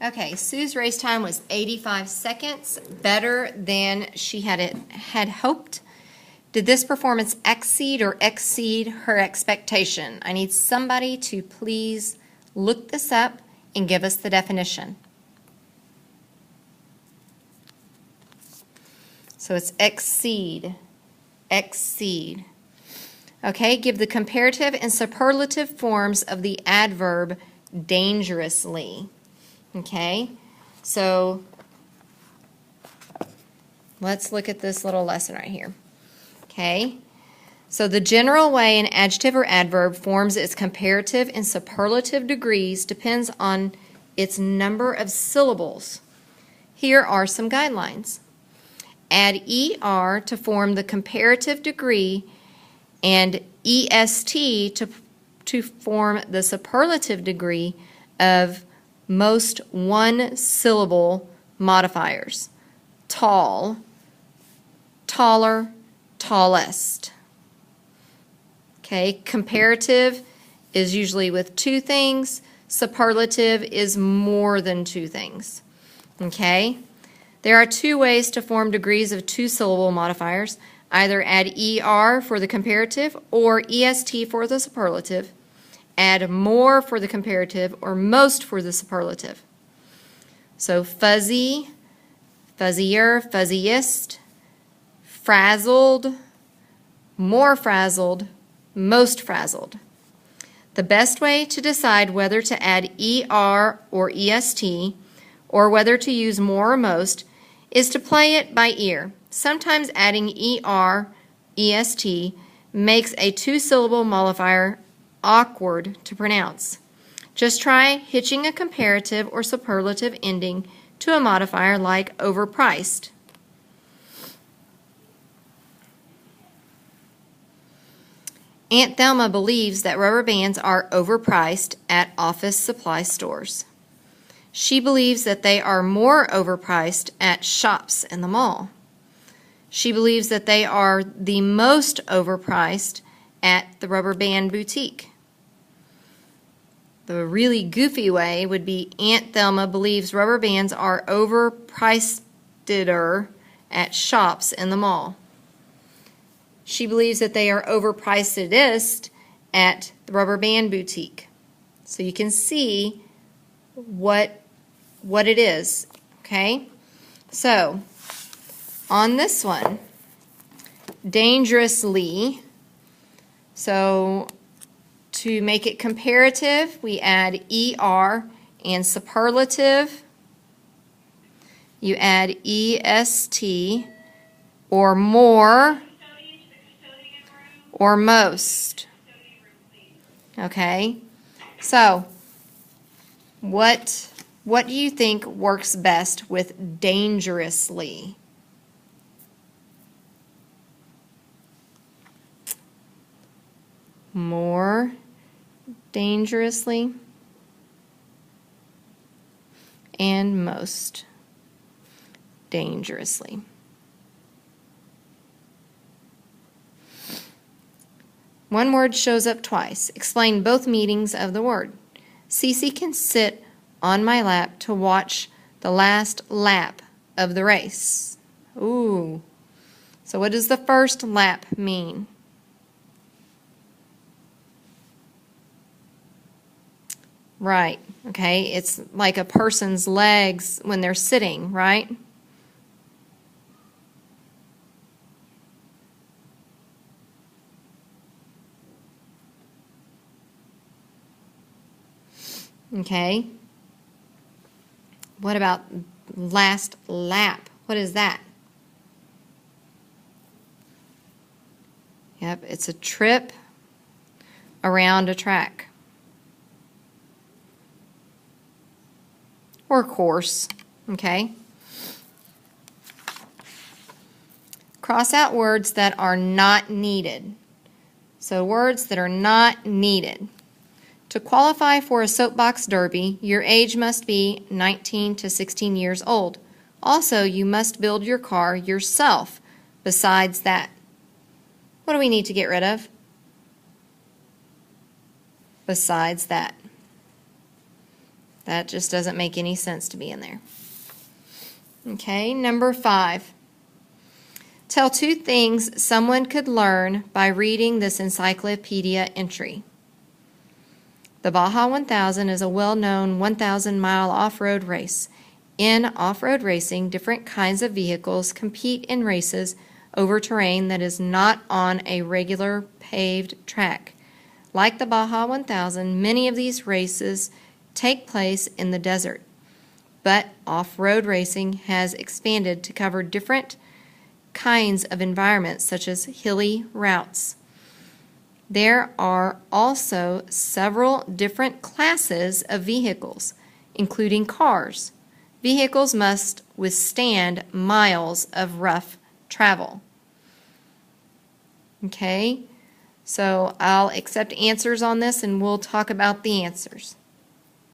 Okay, Sue's race time was 85 seconds, better than she had hoped. Did this performance exceed her expectation? I need somebody to please look this up and give us the definition. So it's exceed. Okay, give the comparative and superlative forms of the adverb dangerously. Okay, so let's look at this little lesson right here. Okay, so the general way an adjective or adverb forms its comparative and superlative degrees depends on its number of syllables. Here are some guidelines. Add ER to form the comparative degree and EST to form the superlative degree of most one-syllable modifiers. Tall, taller, tallest. Okay, comparative is usually with two things. Superlative is more than two things. Okay, there are two ways to form degrees of two-syllable modifiers. Either add ER for the comparative or EST for the superlative. Add more for the comparative or most for the superlative. So fuzzy, fuzzier, fuzziest, frazzled, more frazzled, most frazzled. The best way to decide whether to add ER or EST or whether to use more or most is to play it by ear. Sometimes adding ER, EST makes a two-syllable modifier awkward to pronounce. Just try hitching a comparative or superlative ending to a modifier like overpriced. Aunt Thelma believes that rubber bands are overpriced at office supply stores. She believes that they are more overpriced at shops in the mall. She believes that they are the most overpriced at the rubber band boutique. The really goofy way would be Aunt Thelma believes rubber bands are overpriceder at shops in the mall. She believes that they are overpricedest at the rubber band boutique. So you can see what it is, okay? So on this one, dangerously, so to make it comparative, we add ER, and superlative, you add EST, or more, or most. Okay, so what do you think works best with dangerously? More dangerously and most dangerously. One word shows up twice. Explain both meanings of the word. Cece can sit on my lap to watch the last lap of the race. Ooh. So what does the first lap mean? Right, okay, it's like a person's legs when they're sitting, right? Okay. What about last lap? What is that? Yep, it's a trip around a track. Or course, okay? Cross out words that are not needed. So words that are not needed. To qualify for a soapbox derby, your age must be 19 to 16 years old. Also, you must build your car yourself. Besides that, what do we need to get rid of? Besides that. That just doesn't make any sense to be in there. Okay, number 5. Tell 2 things someone could learn by reading this encyclopedia entry. The Baja 1000 is a well-known 1,000-mile off-road race. In off-road racing, different kinds of vehicles compete in races over terrain that is not on a regular paved track. Like the Baja 1000, many of these races take place in the desert. But off-road racing has expanded to cover different kinds of environments, such as hilly routes. There are also several different classes of vehicles, including cars. Vehicles must withstand miles of rough travel. Okay, so I'll accept answers on this and we'll talk about the answers.